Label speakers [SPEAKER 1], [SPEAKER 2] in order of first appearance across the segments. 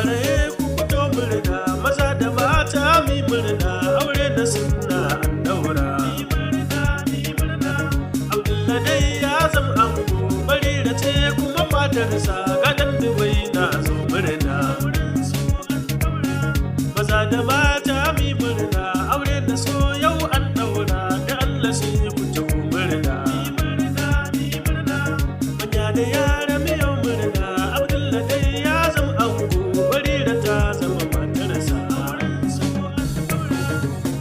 [SPEAKER 1] yare ku fito murna maza da mata mi murna aure da sunna an daura Abdullahi dai ya zama ango Barira ce kuma matarsa gadan Dubai na zo murna maza da mata mi murna aure da so yau an daura da Allah sai ku ta murna manya da yara mi yau murna Abdullahi dai ya zama ango Barira ta zama matarsa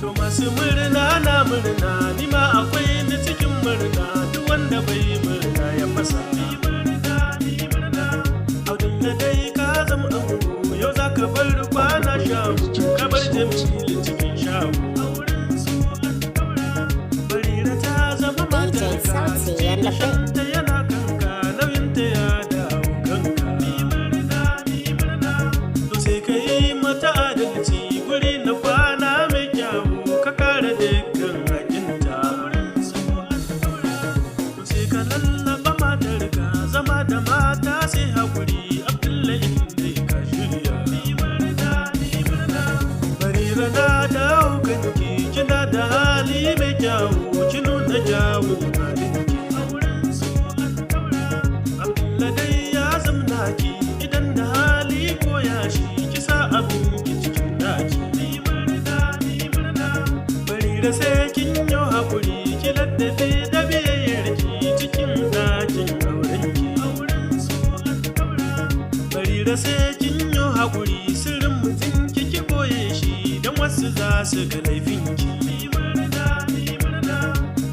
[SPEAKER 1] to masu murna na murna ni ma akwai ni cikin murna duk wanda bai murna ya fasa Abdullahi dai ka zama ango yau zaka bar kwana shago ka bar Jamilu cikin shago Barira ta zama matarka cikin shanta yana kanka nauyinta ya dawo kanka to sai ka yi mata adalci guri na kwana mai kyawu ka kare dukkan hakinta to sai ka lallaba matarka zama da mata sai haƙuri Abdullahi dai ka shirya Barira na dawo kanki kina da hali mai kyawu ki nuna kyawun halinki Abdullahi dai ya zamna ki idan da hali ko yashi ki sa abin ki cikin daki Barira sai kin yi haƙuri ki laddabi da biyayyar ki cikin dakin aurenki Barira sai kin yi haƙuri sirrin mutum ki boye shi don wasu za su ga laifinki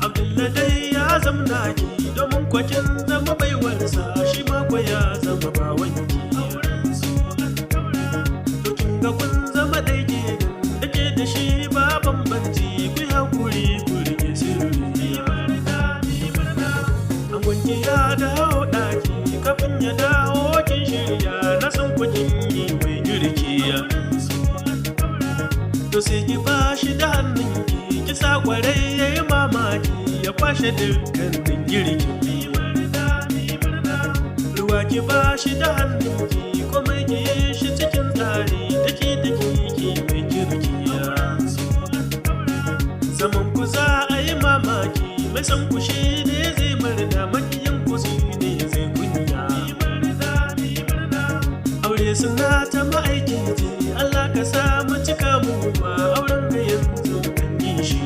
[SPEAKER 1] Abdullahi dai ya zamna ki domin kwakin zama baiwarsa shi ma kwa ya zama bawanki to kin ga kun zama ɗai kenan da ke da shi ba bambanci ku haƙuri ku rike sirri angonki ya dawo ɗaki kafin ya dawo kin shirya na san kukin yi mai girki to sai ki bashi da hannunki ki sa kwarai yayi mamaki ya kwashe dukkanin girki ruwa ki bashi da hannunki kuma ki yi shi cikin tsari daki ki mai girki zaman ku za a yi mamaki mai san ku shi ne zai murna makiyin ku shi ne zai kunya aure suna ta ma'aiki ce Allah ka samu cika mu ma auren ga yanzu kan yi shi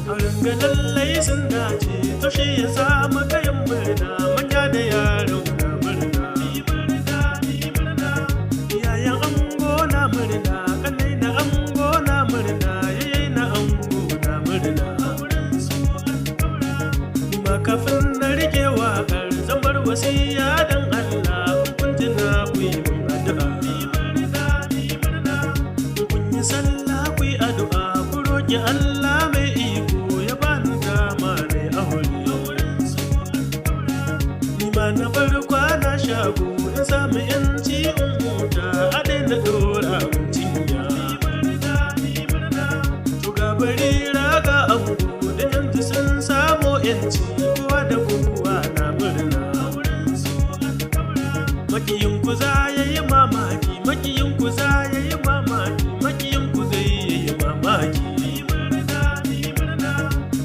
[SPEAKER 1] auren ga lallai sun dace to shi ya samu kayan murna manya da yaran na murna iyayen ango na murna kanai na ango na murna yayi na ango na murna kuma kafin na rike waƙar zan bar wasiya dan Allah kun tuna ku yi min addu'a kun yi sallah ku yi addu'a ku roki Allah mai iko ya bani dama ne aure ni ma na bar kwana shago in samu yanci in huta a daina dora mun cinya to ga Barira ga ango da yanzu sun samu yanci kowa da kowa na murna makiyin ku za ya yi mamaki makiyin ku za ya yi mamaki makiyin ku zai yi mamaki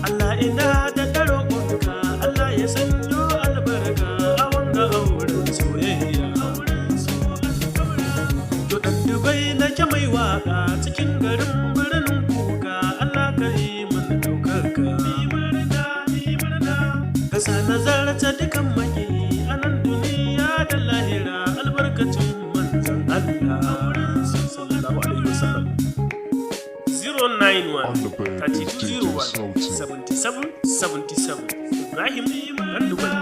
[SPEAKER 1] Allah ina da roƙonka Allah ya sanyo albarka a wanga auren soyayya to dan Dubai nake mai waka cikin garin birnin kuka Allah ka yi mun daukaka ka sa nazarta dukan maki a nan duniya da lahira albarkacin manzon Allah sallallahu alaihi wasallam 091 3201 7777 Ibrahim dan Dubai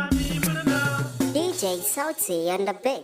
[SPEAKER 2] DJ Sauti and the Big.